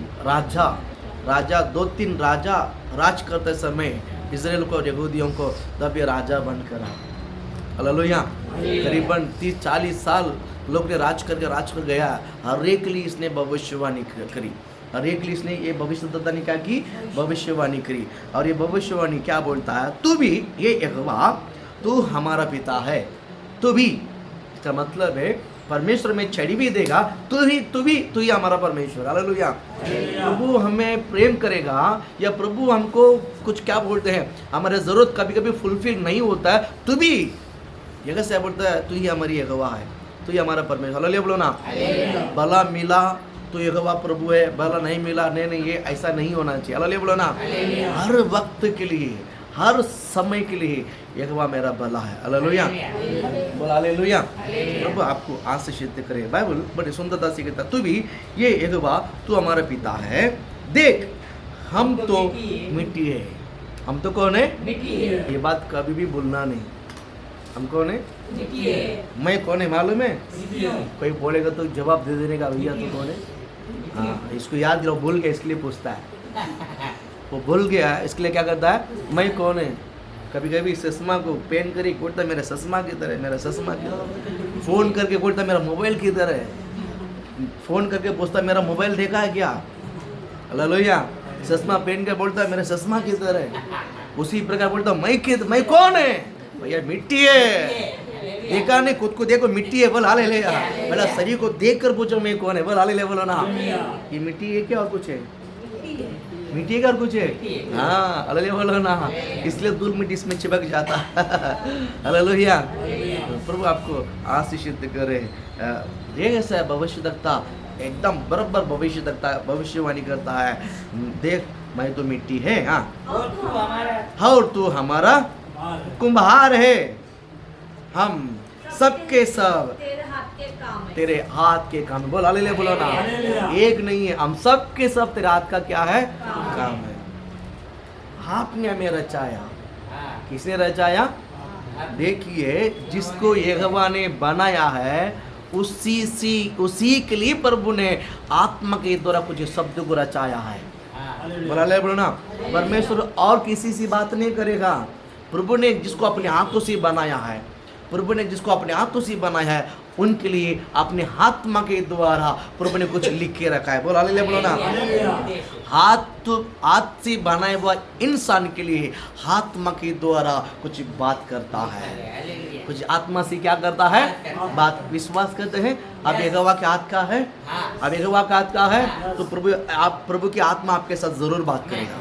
राजा राज करते समय इजराइल को और यहूदियों को तब ये राजा बनकर आया। हालेलुया। करीबन 30-40 साल लोग ने राज कर गया। हर एक के लिए इसने भविष्यवाणी करी। हर एक के लिए इसने ये भविष्यद्वक्ता ने क्या की? भविष्यवाणी करी। और ये भविष्यवाणी क्या बोलता है? तू भी ये यहोवा, तू हमारा पिता है। तू भी, इसका मतलब है परमेश्वर में छड़ी भी देगा, तू ही हमारा परमेश्वर। हालेलुया। प्रभु हमें प्रेम करेगा या प्रभु हमको कुछ क्या बोलते हैं, हमारे जरूरत कभी कभी फुलफिल नहीं होता है, तू भी जगह से बोलता है तू ही हमारी यहोवा है, तू ही हमारा परमेश्वर। हालेलुया बोलो ना। भला मिला तो यहोवा प्रभु है, भला नहीं मिला नहीं ये ऐसा नहीं होना चाहिए। हालेलुया बोलो ना। हर वक्त के लिए, हर समय के लिए यहोवा मेरा भला है। हालेलुया बोल। हालेलुया। प्रभु आपको आशीषित करे। बाइबल बड़ी सुंदरता से कहता, तू भी ये यहोवा, तू हमारा पिता है। देख हम तो मिट्टी है। हम तो कौन है? मिट्टी है। ये बात कभी भी भूलना नहीं। हम कौन है? मिट्टी है। मैं कौन है मालूम है? मिट्टी है। कोई बोलेगा तो जवाब दे देने का, भैया तो कौन है? हाँ, इसको याद रहो, भूल गया इसके लिए पूछता है। वो भूल गया इसके लिए क्या करता है? मैं कौन है। कभी कभी चश्मा को पेन करके बोलता मेरा चश्मा किधर है, मेरा चश्मा किधर है। फ़ोन करके बोलता मेरा मोबाइल किधर है। फ़ोन करके पूछता मेरा मोबाइल देखा है क्या। हालेलुया। चश्मा पहन के बोलता मेरा चश्मा किधर है। उसी प्रकार बोलता मैं कौन है? भैया मिट्टी है। देखा नहीं, खुद को देखो मिट्टी है, बोल हालेलुया। बोला शरीर को देख कर पूछो मैं कौन है, बोल हालेलुया बोलो ना। ये मिट्टी है क्या और कुछ है? मिट्टी है क्या और कुछ है? हाँ हालेलुया बोलो ना। इसलिए धूल मिट्टी इसमें चिपक जाता है। हालेलुया। प्रभु आपको आशीषित करे। ऐसा भविष्यवक्ता एकदम बराबर भविष्यवाणी करता है। देख मैं तो मिट्टी है, हाँ, और तू हमारा कुम्हार है। हम सबके सब तेरे हाथ के काम है। तेरे हाथ के काम है। बोल हालेलुया बोलो ना। एक नहीं है, हम सबके सब तेरे हाथ का क्या है? काम है। आपने हमें रचाया। किसने रचाया? देखिए, जिसको यहोवा ने बनाया है उसी के लिए प्रभु ने आत्मा के द्वारा कुछ शब्द को रचाया है। बोला ले बोलो ना। परमेश्वर और किसी से बात नहीं करेगा। प्रभु ने जिसको अपने हाथों से बनाया है, प्रभु ने जिसको अपने हाथों से बनाया है, उनके लिए अपने आत्मा के द्वारा प्रभु ने कुछ लिख के रखा है। बोला ले बोलो ना। हाथ से बनाए हुआ इंसान के लिए आत्मा के द्वारा कुछ बात करता है। कुछ आत्मा से क्या करता है? बात। विश्वास करते हैं अब यहोवा के हाथ का है, अब यहोवा का हाथ का है तो प्रभु की आत्मा आपके साथ जरूर बात करेगा।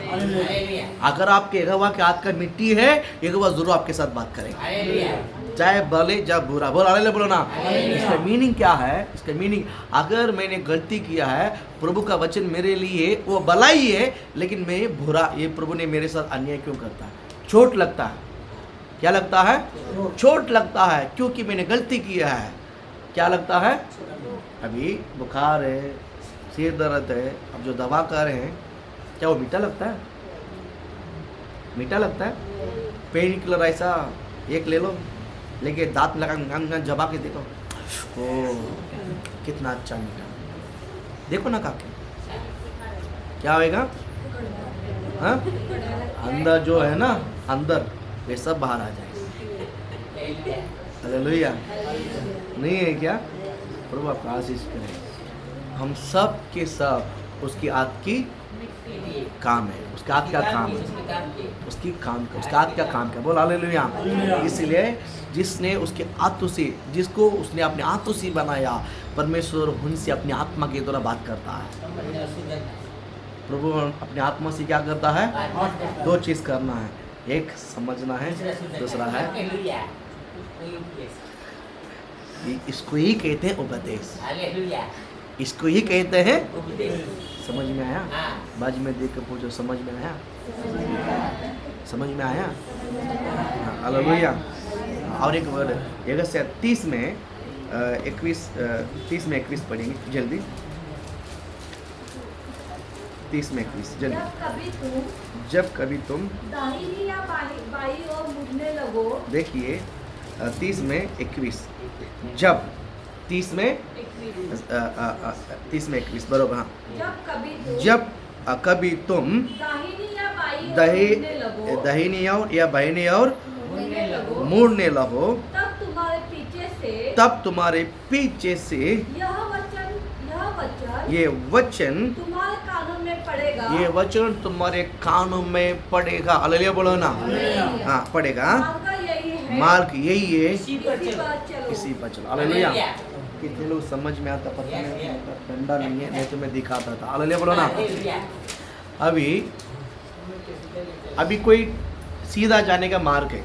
अगर आपके यहोवा के हाथ का मिट्टी है, यहोवा जरूर आपके साथ बात करेगा, चाहे भले चाहे बुरा। बोल हालेलुया बोलो ना। इसका मीनिंग क्या है? इसका मीनिंग, अगर मैंने गलती किया है, प्रभु का वचन मेरे लिए वो भलाई है, लेकिन मैं बुरा, ये प्रभु ने मेरे साथ अन्याय क्यों करता है? चोट लगता है। क्या लगता है? चोट लगता है, क्योंकि मैंने गलती किया है। क्या लगता है? अभी बुखार है, सिर दर्द है, अब जो दवा कर रहे हैं, क्या वो मीठा लगता है? मीठा लगता है? पेन किलर ऐसा एक ले लो, लेके दांत लगा जबा के देखो, ओ कितना अच्छा मीठा। देखो ना काके क्या होएगा? हाँ, अंदर जो है ना, अंदर ये सब बाहर आ जाएगा। हालेलुया। नहीं है क्या? प्रभु आपका आशीष करे। हम सब के सब उसकी हाथ की काम है, उसके हाथ का काम है, उसकी काम का, उसके हाथ का काम का। बोल हालेलुया। इसलिए जिसने उसके हाथों से, जिसको उसने अपने हाथों से बनाया, परमेश्वर उनसे अपनी आत्मा के द्वारा बात करता है। प्रभु अपने आत्मा से क्या करता है? दो चीज करना है, एक समझना है, दूसरा है इसको ही कहते हैं उपदेश। इसको ही कहते हैं। समझ में आया? बाजू में देख के पूछो, समझ में आया? समझ में आया? हालेलुया। और एक वर्ड 30 में 21 पढ़ेंगे जल्दी। 30 में 21 जल्दी। जब कभी तुम दाहिनी या बाई ओर मुड़ने लगो। देखिए 30 में 21, जब 30 में 21 बरोबर। हाँ, जब कभी तुम दाहिनी ओर या बाईं ओर मुड़ने लगो, तब तुम्हारे पीछे से ये वचन ये वचन तुम्हारे कानों में पड़ेगा। हालेलुया बोलो ना। हाँ पड़ेगा। मार्ग यही है, इसी पर चलो। हालेलुया। कितने लोग समझ में आता पता नहीं, डंडा नहीं है, नहीं तो मैं दिखाता था। हालेलुया बोलो ना। अभी कोई सीधा जाने का मार्ग है,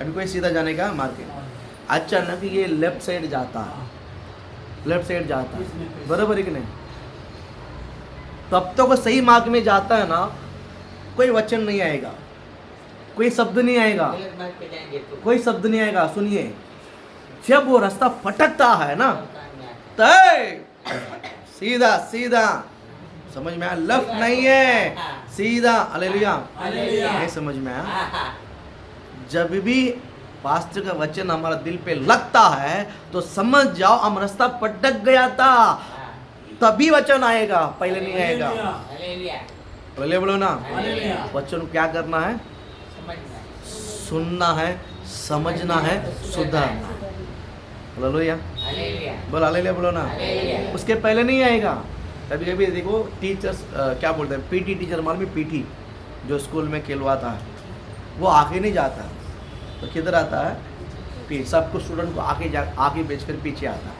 अभी कोई सीधा जाने का मार्ग है, अचानक ये लेफ्ट साइड जाता है, लेफ्ट साइड जाता है, बराबर है कि नहीं? तब तो वो सही मार्ग में जाता है ना, कोई वचन नहीं आएगा, कोई शब्द नहीं आएगा, कोई शब्द नहीं आएगा। सुनिए, जब वो रास्ता फटकता है ना, तो सीधा सीधा, समझ में आया? लेफ्ट नहीं है, सीधा। हालेलुया। नहीं समझ में आया? जब भी पास्टर का वचन हमारा दिल पे लगता है तो समझ जाओ हम रास्ता फटक गया था, तभी वचन आएगा, पहले नहीं आएगा। हालेलुया बोलो ना। वचन को क्या करना है? सुनना है, समझना है, सुधारना है। हालेलुया बोलो, हालेलुया बोलो ना। उसके पहले नहीं आएगा। कभी कभी देखो टीचर्स क्या बोलते हैं, पीटी टीचर, मालूम है? पीटी जो स्कूल में खिलवाता है, वो आगे नहीं जाता, तो किधर आता है? पीछे। सबको स्टूडेंट को आगे बेचकर पीछे आता है,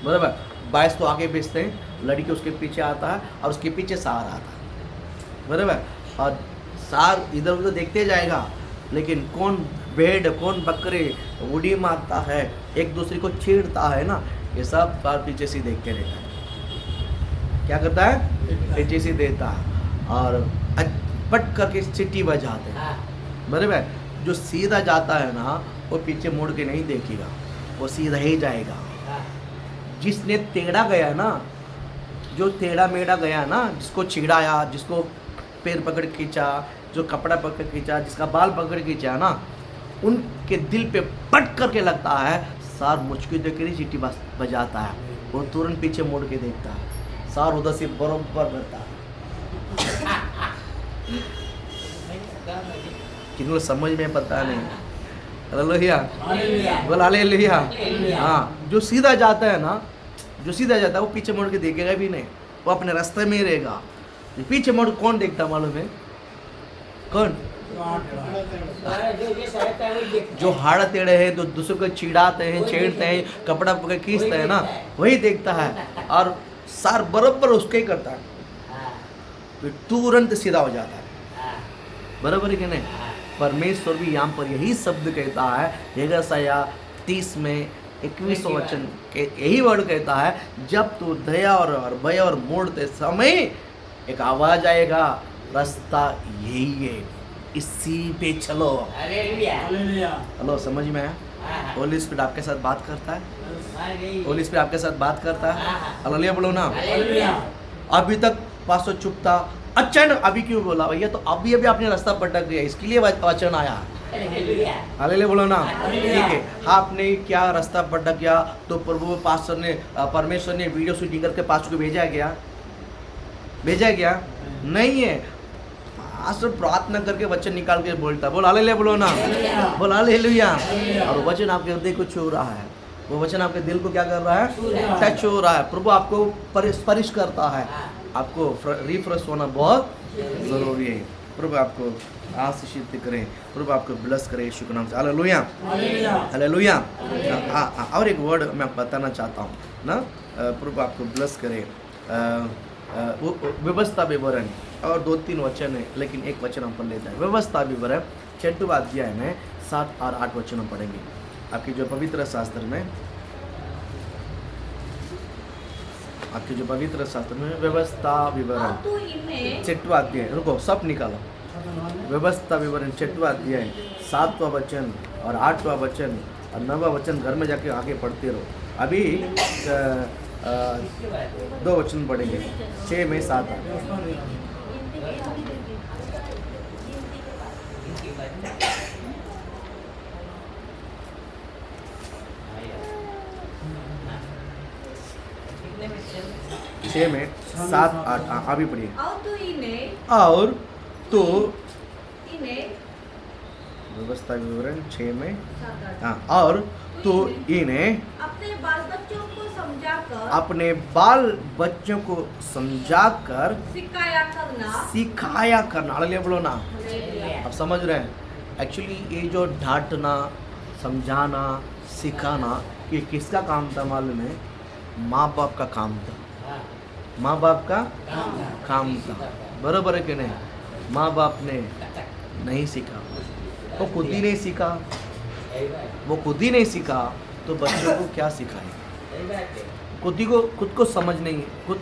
बराबर। बायस को आगे बेचते हैं, लड़की उसके पीछे आता है और उसके पीछे सार आता है, बराबर। और सार इधर उधर देखते जाएगा, लेकिन कौन भेड़ कौन बकरे उड़ी मारता है, एक दूसरे को छेड़ता है ना, ये सब सार पीछे से देख के रहता है। क्या करता है? पीछे से देता है और पट करके सीटी बजाते हैं, बराबर। जो सीधा जाता है ना, वो पीछे मुड़ के नहीं देखेगा, वो सीधा ही जाएगा। जिसने टेढ़ा गया ना, जो टेढ़ा मेढ़ा गया ना, जिसको छिड़ाया, जिसको पैर पकड़ खींचा, जो कपड़ा पकड़ खींचा, जिसका बाल पकड़ खींचा ना, उनके दिल पे पट करके लगता है। सार मुझको देख कर सीटी बजाता है, वो तुरंत पीछे मुड़ के देखता है, सार उधर से बराबर रहता है। किनको समझ में पता नहीं। हालेलुया, बोल हालेलुया। हाँ, जो सीधा जाता है ना, जो सीधा जाता है वो पीछे मुड़ के देखेगा भी नहीं, वो अपने रास्ते में ही रहेगा। पीछे मुड़ कौन देखता मालूम है? कौन? जो हाड़ टेढ़े हैं, जो दूसरे को चिढ़ाते हैं, छेड़ते हैं, कपड़ा पकड़ खींचते हैं ना, वही देखता है। और सार बराबर उसके ही करता है, तो तुरंत सीधा हो जाता है, बराबर है कि नहीं? परमेश्वर भी यहाँ पर यही शब्द कहता है, यशायाह 30 में 21 वचन यही वर्ड कहता है, जब तू दया और भय और मोड़ते समय एक आवाज आएगा, रास्ता यही है, इसी पे चलो। हेलो, समझ में आया? होली स्पिरिट आपके साथ बात करता है, होली स्पिरिट आपके साथ बात करता है। हालेलुया बोलो ना। अभी तक पास्टर चुप था, अचानक अभी क्यों बोला भैया? तो अभी आपने रास्ता पटक गया, इसके लिए वचन आया। हालेलुया बोलो ना। ठीक है, आपने क्या रास्ता पटक गया, तो प्रभु पास्टर ने, परमेश्वर ने वीडियो शूटिंग करके पास्टर को भेजा गया नहीं है। पास्टर प्रार्थना करके वचन निकाल के बोलता, बोल हालेलुया बोलो ना, बोल हालेलुया। और वचन आपके हृदय को छू रहा है, वो वचन आपके दिल को क्या कर रहा है? टच हो रहा है। प्रभु आपको स्पर्श करता है, आपको रिफ्रेश होना बहुत ज़रूरी है। प्रभु आपको आशीषित करे, प्रभु आपको ब्लेस करे यीशु के नाम से। Hallelujah, hallelujah. और एक वर्ड मैं बताना चाहता हूँ ना, प्रभु आपको ब्लेस करे। व्यवस्था विवरण और 2-3 वचन है, लेकिन एक वचन हम पढ़ लेते हैं। व्यवस्था विवरण 6वां अध्याय में 7 और 8 वचन हम पढ़ेंगे। आपके जो पवित्र शास्त्र में, व्यवस्था विवरण 6वां अध्याय, रुको सब निकालो। व्यवस्था विवरण 6वां अध्याय 7वां वचन और 8वां वचन और 9वां वचन घर में जाके आगे पढ़ते रहो। अभी 2 वचन पढ़ेंगे, 6 में 7 6 में 7 8 अभी पढ़िए। और तो व्यवस्था विवरण 6 में, हाँ, और तो इन्हें अपने बाल बच्चों को समझाकर सिखाया करना। हालेलुया बोलो ना। आप समझ रहे हैं? एक्चुअली ये जो डांटना, समझाना, सिखाना, ये किसका काम था मालूम है? माँ बाप का काम था, माँ बाप का काम था, बराबर है कि नहीं? माँ बाप ने नहीं सीखा, वो खुद ही नहीं सीखा, तो बच्चों को क्या सिखाए? खुद को समझ नहीं है, खुद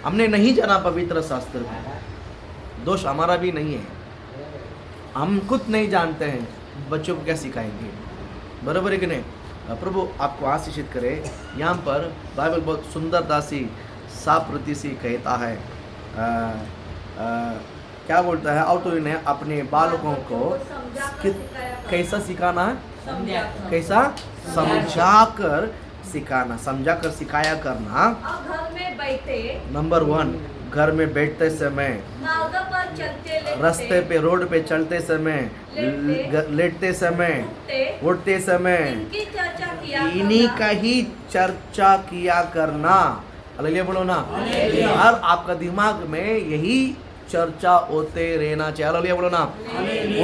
हमने नहीं जाना पवित्र शास्त्र में, दोष हमारा भी नहीं है, हम खुद नहीं जानते हैं, बच्चों को क्या सिखाएंगे? बराबर है कि नहीं? प्रभु आपको आशीषित करे। यहाँ पर बाइबल बहुत सुंदरता सी, साफ प्रति सी कहता है, क्या बोलता है? और तो इन्हें अपने बालकों को कैसा सिखाना है? कैसा? समझाकर सिखाना, समझाकर सिखाया करना। घर में बैठे, नंबर 1, घर में बैठते समय, रास्ते पे, रोड पे चलते समय, लेटते समय, उठते समय, इन्हीं का ही चर्चा किया करना। हालेलुया बोलो ना। हर आपका दिमाग में यही चर्चा होते रहना चाहिए। हालेलुया बोलो ना।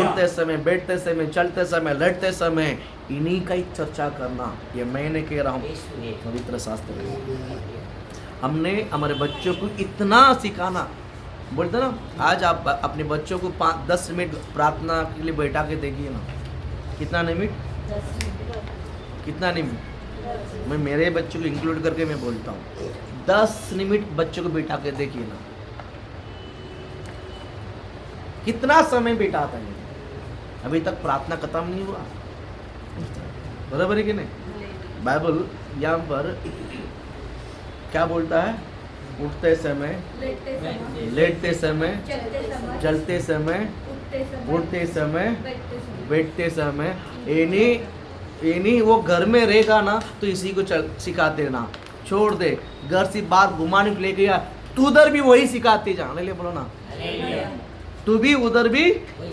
उठते समय, बैठते समय, चलते समय, लड़ते समय इन्हीं का ही चर्चा करना। ये मैं नहीं कह रहा हूँ, पवित्र शास्त्र है। हमने हमारे बच्चों को इतना सिखाना, बोलते ना, आज आप अपने बच्चों को 10 मिनट प्रार्थना के लिए बैठा के देखिए ना, कितना मिनट, कितना मिनट, मैं मेरे बच्चों को इंक्लूड करके मैं बोलता हूँ, 10 मिनट बच्चों को बैठा के देखिए ना, कितना समय बिताता है। अभी तक प्रार्थना खत्म नहीं हुआ, बराबर है कि नहीं? बाइबल यहाँ पर क्या बोलता है? उठते समय, लेटते समय, चलते समय, उठते समय, बैठते समय, यानी वो घर में रहेगा ना तो इसी को सिखाते ना, छोड़ दे, घर से बाहर घुमाने को लेके गया तू उधर भी वही सिखाते जा। ले बोलो ना, तू भी उधर भी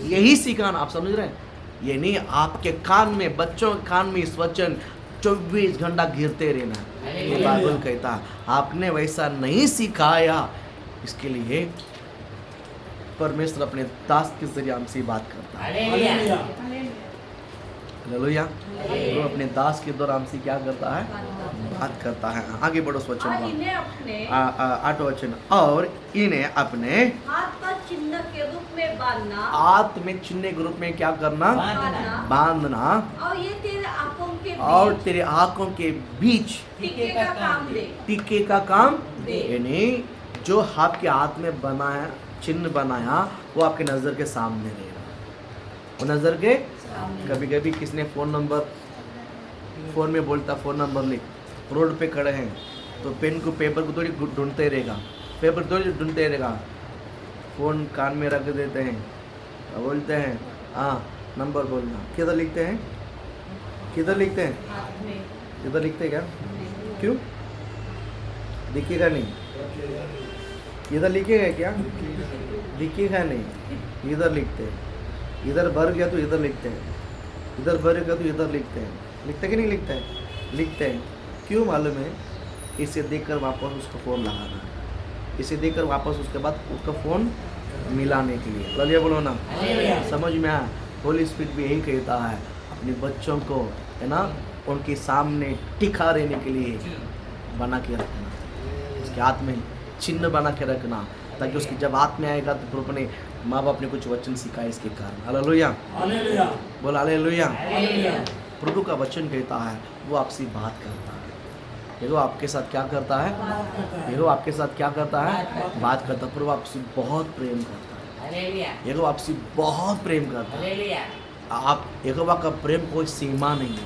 यही सिखाना। आप समझ रहे हैं? ये नहीं आपके कान में, बच्चों के कान में इस वचन 24 घंटा गिरते रहना। ये बाइबल कहता है आपने वैसा नहीं सिखाया, इसके लिए परमेश्वर अपने दास के जरिए हमसे बात करता है। हालेलुया। वो अपने दास के द्वारा हमसे क्या करता है? बात करता है। आगे बढ़ो उस वचन को, 8 वचन, और इन्हें अपने हाथ पर चिन्ह के रूप में बांधना, हाथ में चिन्ह के रूप में क्या करना? बांधना, और ये तेरे आंखों के बीच, और तेरे आंखों के बीच टीके का काम दे। टीके का काम दे। यानी जो आपके हाथ में बनाया, चिन्ह बनाया, वो आपके नजर के सामने रहेगा। वो नजर के कभी कभी किसने फ़ोन नंबर, फ़ोन में बोलता फ़ोन नंबर लिख, रोड पे खड़े हैं तो पेन को, पेपर को थोड़ी ढूंढते रहेगा, पेपर थोड़ी ढूंढते रहेगा, फ़ोन कान में रख देते हैं, बोलते हैं हाँ नंबर बोलना, किधर लिखते हैं? किधर लिखते हैं? किधर लिखते हैं क्या? क्यों दिखेगा नहीं? इधर लिखेगा क्या? दिखेगा नहीं, इधर लिखते हैं। इधर भर गया तो इधर लिखते हैं, इधर भर गया तो इधर लिखते हैं। लिखते कि नहीं लिखते हैं? लिखते हैं। क्यों मालूम है? इसे देखकर वापस उसको फ़ोन लगाना, इसे देखकर वापस उसके बाद उसका फ़ोन मिलाने के लिए। हालेलुया बोलो ना। समझ में आया? होली स्पिरिट भी यही कहता है अपने बच्चों को, है ना, उनके सामने टिका रहने के लिए बना के रखना, उसके हाथ में चिन्ह बना के रखना, ताकि उसकी जब हाथ में आएगा तो अपने माँ बाप ने कुछ वचन सिखाए इसके कारण। हालेलुया बोल, हालेलुया। प्रभु का वचन कहता है वो आपसे बात करता है। देखो आपके साथ क्या करता है? देखो आपके साथ क्या करता है? बात करता है। प्रभु आपसे बहुत प्रेम करता है। देखो आपसे बहुत प्रेम करता है। आप यहोवा का प्रेम कोई सीमा नहीं है।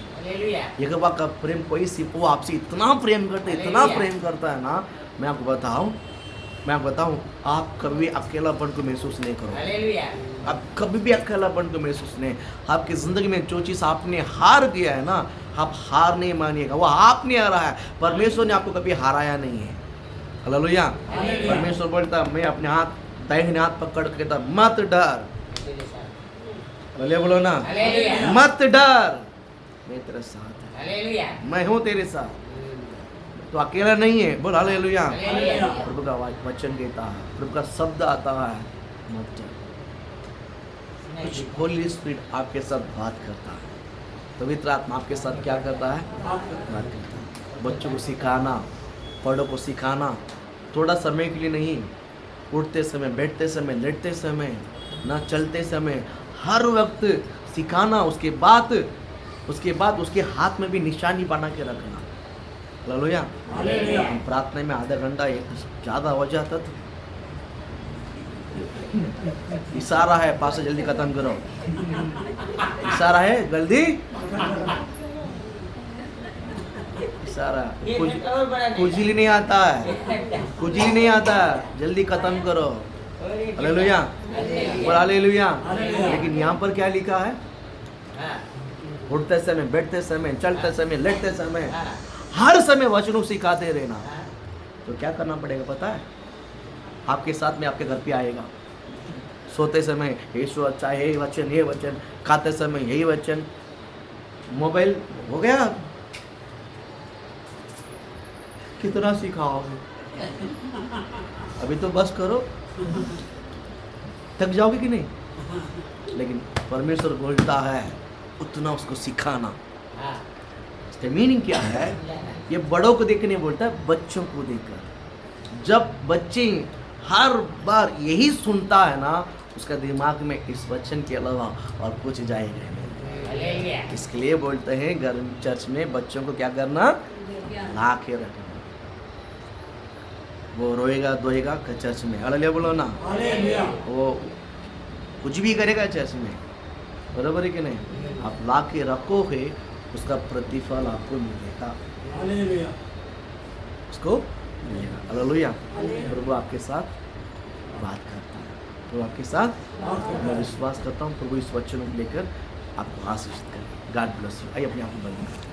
यहोवा का प्रेम कोई वो आपसे इतना प्रेम करता है, इतना प्रेम करता है ना, मैं आपको बताऊं, आप कभी अकेलापन को महसूस नहीं करो। आप कभी भी अकेलापन को महसूस नहीं। आपकी ज़िंदगी में जो चीज़ आपने हार दिया है ना, आप हार नहीं मानिएगा। वो आपने हारा है, परमेश्वर ने आपको कभी हाराया नहीं है। हालेलुया। परमेश्वर बोलता मैं अपने हाथ, दाहिने हाथ पकड़ के कहता मत डर। हालेलुया बोलो ना, मत डर, मैं तेरे साथ है, मैं हूँ तेरे साथ, तो अकेला नहीं है। बोल हालेलुया। प्रभु का वचन कहता है, प्रभु का शब्द आता है, मत डर। कुछ होली स्पिरिट आपके साथ बात करता है, पवित्र आत्मा आपके साथ क्या करता है? बात करता है। बच्चों को सिखाना, बड़ों को सिखाना, थोड़ा समय के लिए नहीं, उठते समय, बैठते समय, लेटते समय, ना चलते समय, हर वक्त सिखाना। उसके बाद उसके हाथ में भी निशानी बना के रखना। हालेलुया। हम प्रार्थना में आधा घंटा ज़्यादा हो जाता था। इशारा है, पास जल्दी खत्म करो, इशारा है, जल्दी इशारा। कुछ ही नहीं आता है, कुछ ही नहीं आता है, जल्दी खत्म करो। हालेलुया बोल, हालेलुया। लेकिन यहाँ पर क्या लिखा है? उठते समय, बैठते समय, चलते समय, लेटते समय, हर समय वचनों सिखाते रहना। तो क्या करना पड़ेगा पता है? आपके साथ में आपके घर पे आएगा। सोते समय यीशु अच्छा है, यही वचन, ये वचन, खाते समय यही वचन। मोबाइल हो गया, कितना सिखाओगे? अभी तो बस करो, थक जाओगे कि नहीं? लेकिन परमेश्वर बोलता है उतना उसको सिखाना। इसका मीनिंग क्या है? ये बड़ों को देख के नहीं बोलता है, बच्चों को देखकर। जब बच्चे हर बार यही सुनता है ना, उसका दिमाग में इस वचन के अलावा और कुछ जाएगा नहीं। इसके लिए बोलते हैं घर चर्च में बच्चों को क्या करना? ला के रखना। वो रोएगा धोएगा चर्च में, हालेलुया बोलो ना। वो कुछ भी करेगा चर्च में, बराबर है कि नहीं? आप ला के रखोगे, उसका प्रतिफल आपको मिलेगा, उसको मिलेगा। हालेलुया। प्रभु आपके साथ बात करता है, प्रभु आपके साथ। मैं विश्वास करता हूँ प्रभु इस वचनों को लेकर आपको आशीषित करें। God bless you. आइए अपने आप को बंद करें।